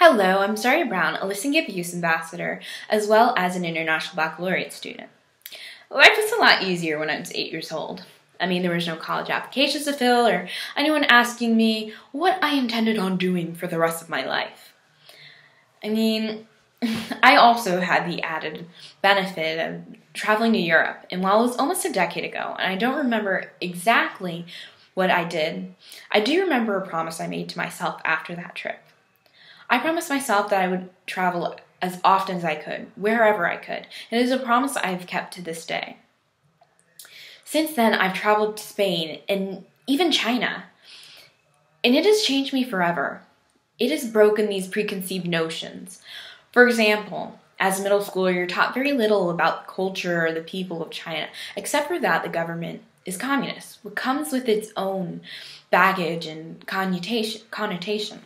Hello, I'm Zaria Brown, a ListenGive Youth Ambassador, as well as an International Baccalaureate student. Life was a lot easier when I was 8 years old. There was no college applications to fill or anyone asking me what I intended on doing for the rest of my life. I also had the added benefit of traveling to Europe, and while it was almost a decade ago, and I don't remember exactly what I did, I do remember a promise I made to myself after that trip. I promised myself that I would travel as often as I could, wherever I could. It is a promise I've kept to this day. Since then, I've traveled to Spain and even China, and it has changed me forever. It has broken these preconceived notions. For example, as a middle schooler, you're taught very little about the culture or the people of China, except for that the government is communist, which comes with its own baggage and connotation.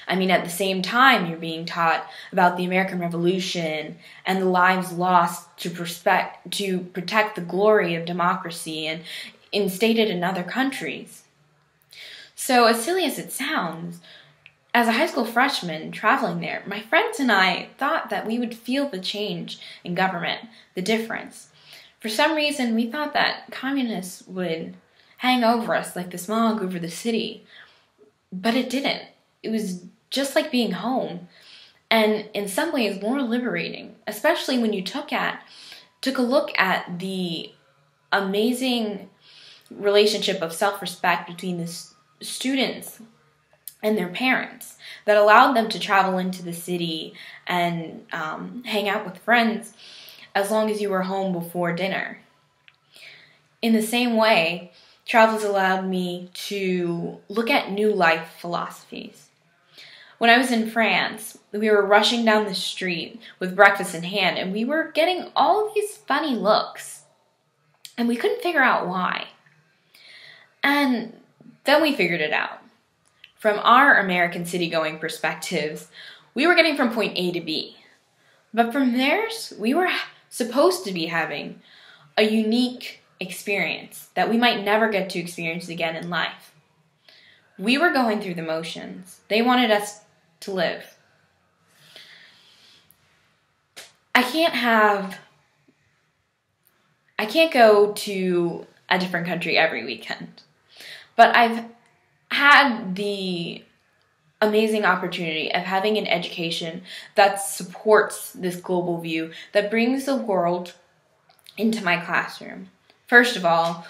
At the same time, you're being taught about the American Revolution and the lives lost to protect the glory of democracy and instated in other countries. So, as silly as it sounds, as a high school freshman traveling there, my friends and I thought that we would feel the change in government, the difference. For some reason, we thought that communists would hang over us like the smog over the city, but it didn't. It was just like being home, and in some ways more liberating, especially when you took a look at the amazing relationship of self-respect between the students and their parents that allowed them to travel into the city and hang out with friends as long as you were home before dinner. In the same way, travel has allowed me to look at new life philosophies. When I was in France, we were rushing down the street with breakfast in hand, and we were getting all of these funny looks, and we couldn't figure out why. And then we figured it out. From our American city-going perspectives, we were getting from point A to B. But from theirs, we were supposed to be having a unique experience that we might never get to experience again in life. We were going through the motions. They wanted us to live. I can't go to a different country every weekend, but I've had the amazing opportunity of having an education that supports this global view, that brings the world into my classroom. First of all,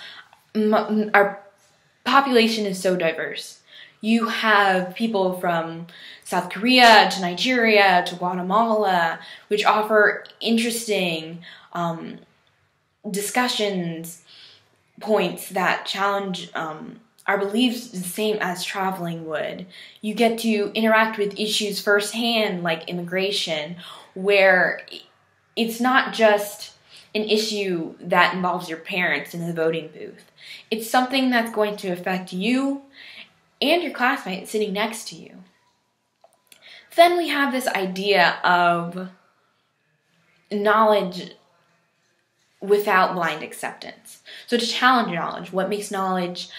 our population is so diverse. You have people from South Korea to Nigeria to Guatemala, which offer interesting discussions points that challenge our beliefs the same as traveling would. You get to interact with issues firsthand, like immigration, where it's not just an issue that involves your parents in the voting booth. It's something that's going to affect you and your classmate sitting next to you. Then we have this idea of knowledge without blind acceptance. So to challenge knowledge, what makes knowledge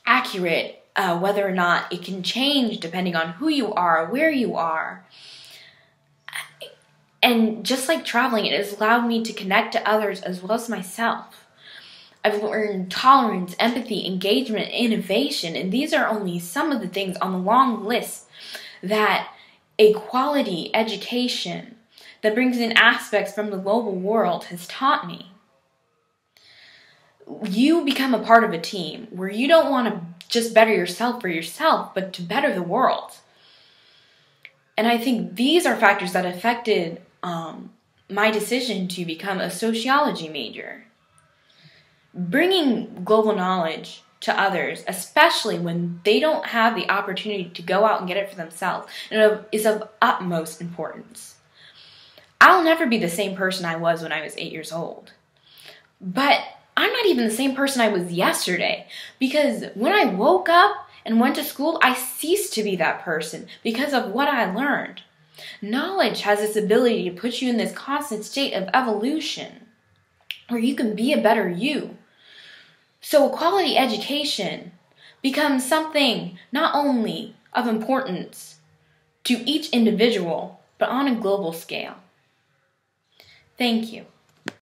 accurate, whether or not it can change depending on who you are, where you are. And just like traveling, it has allowed me to connect to others as well as myself. I've learned tolerance, empathy, engagement, innovation, and these are only some of the things on the long list that a quality education that brings in aspects from the global world has taught me. You become a part of a team where you don't want to just better yourself for yourself, but to better the world. And I think these are factors that affected my decision to become a sociology major. Bringing global knowledge to others, especially when they don't have the opportunity to go out and get it for themselves, is of utmost importance. I'll never be the same person I was when I was 8 years old. But I'm not even the same person I was yesterday, because when I woke up and went to school, I ceased to be that person because of what I learned. Knowledge has this ability to put you in this constant state of evolution where you can be a better you. So a quality education becomes something not only of importance to each individual, but on a global scale. Thank you.